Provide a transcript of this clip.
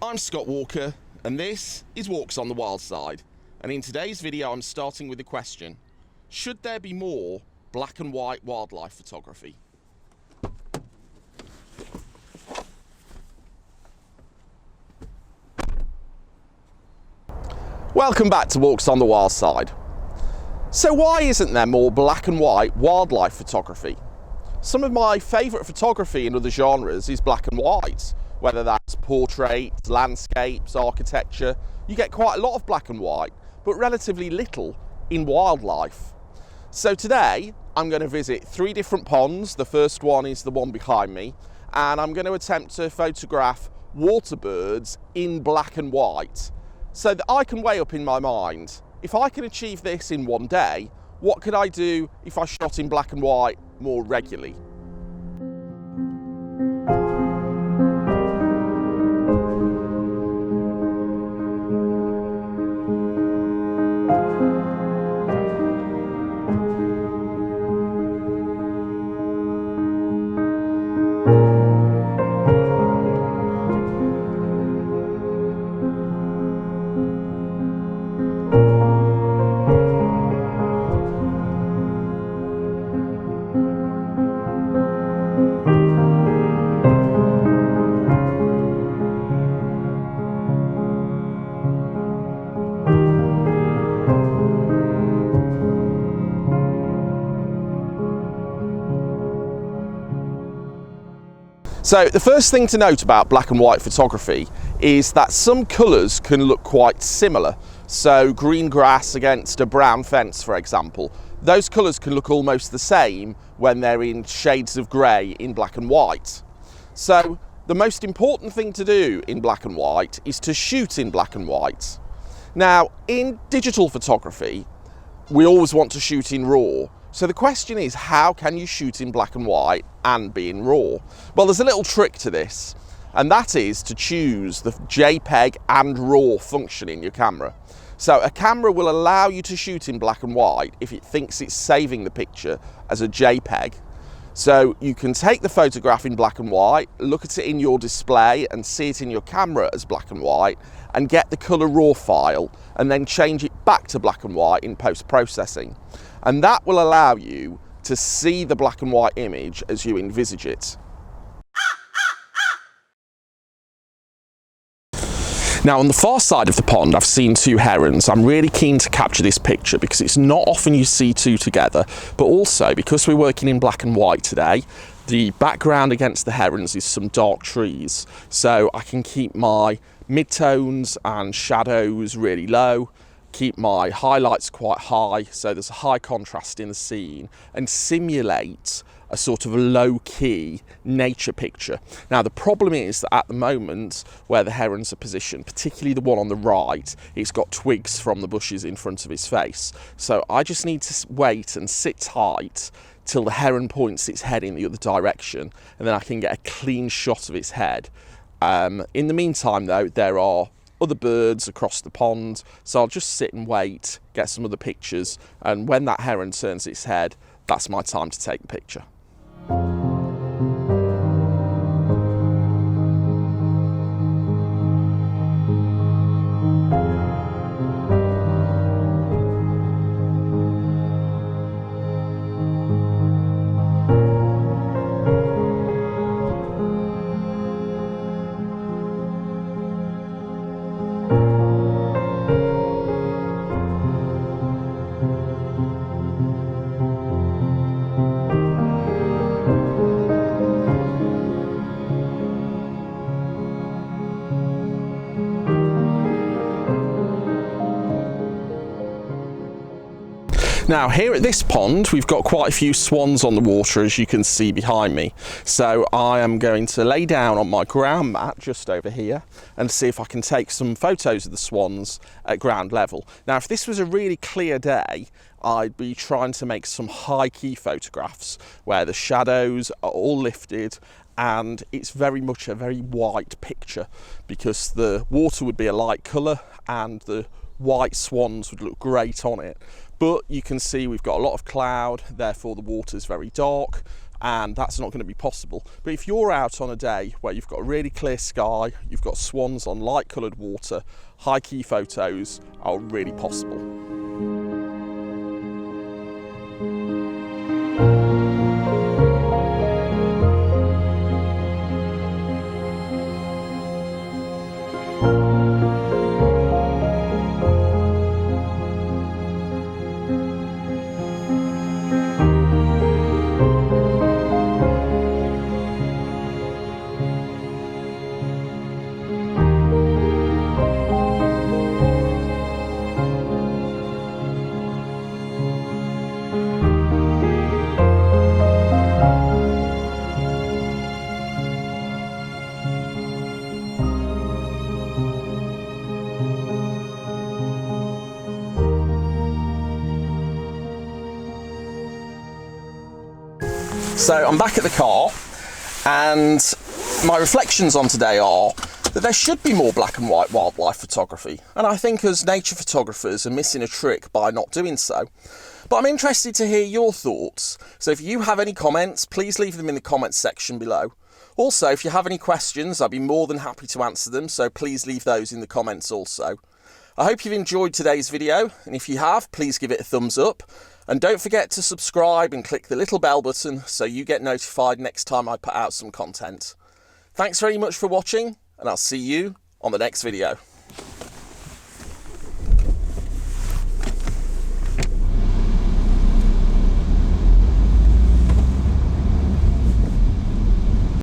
I'm Scott Walker, and this is Walks on the Wild Side. And in today's video, I'm starting with the question: should there be more black and white wildlife photography? Welcome back to Walks on the Wild Side. So why isn't there more black and white wildlife photography? Some of my favourite photography in other genres is black and white, whether that's portraits, landscapes, architecture. You get quite a lot of black and white, but relatively little in wildlife. So today I'm going to visit 3 different ponds. The first one is the one behind me, and I'm going to attempt to photograph water birds in black and white, so that I can weigh up in my mind, if I can achieve this in one day, what could I do if I shot in black and white more regularly? So the first thing to note about black and white photography is that some colours can look quite similar. So green grass against a brown fence, for example, those colours can look almost the same when they're in shades of grey in black and white. So the most important thing to do in black and white is to shoot in black and white. Now, in digital photography, we always want to shoot in RAW. So the question is, how can you shoot in black and white and be in RAW? Well, there's a little trick to this, and that is to choose the JPEG and RAW function in your camera. So a camera will allow you to shoot in black and white if it thinks it's saving the picture as a JPEG. So you can take the photograph in black and white, look at it in your display and see it in your camera as black and white, and get the colour RAW file and then change it back to black and white in post-processing. And that will allow you to see the black and white image as you envisage it. Now, on the far side of the pond, I've seen 2 herons. I'm really keen to capture this picture because it's not often you see 2 together, but also because we're working in black and white today, the background against the herons is some dark trees, so I can keep my midtones and shadows really low, keep my highlights quite high, so there's a high contrast in the scene, and simulate a sort of a low-key nature picture. Now, the problem is that at the moment where the herons are positioned, particularly the one on the right, it's got twigs from the bushes in front of his face. So I just need to wait and sit tight till the heron points its head in the other direction, and then I can get a clean shot of its head. In the meantime, though, there are other birds across the pond, so I'll just sit and wait, get some other pictures, and when that heron turns its head, that's my time to take the picture. Now, here at this pond, we've got quite a few swans on the water, as you can see behind me. So I am going to lay down on my ground mat just over here and see if I can take some photos of the swans at ground level. Now, if this was a really clear day, I'd be trying to make some high key photographs where the shadows are all lifted and it's very much a very white picture, because the water would be a light colour and the white swans would look great on it. But you can see we've got a lot of cloud, therefore the water's very dark, and that's not going to be possible. But if you're out on a day where you've got a really clear sky, you've got swans on light coloured water, high key photos are really possible. So I'm back at the car, and my reflections on today are that there should be more black and white wildlife photography, and I think as nature photographers are missing a trick by not doing so. But I'm interested to hear your thoughts, so if you have any comments, please leave them in the comments section below. Also, if you have any questions, I'd be more than happy to answer them, so please leave those in the comments also. I hope you've enjoyed today's video, and if you have, please give it a thumbs up. And don't forget to subscribe and click the little bell button so you get notified next time I put out some content. Thanks very much for watching, and I'll see you on the next video.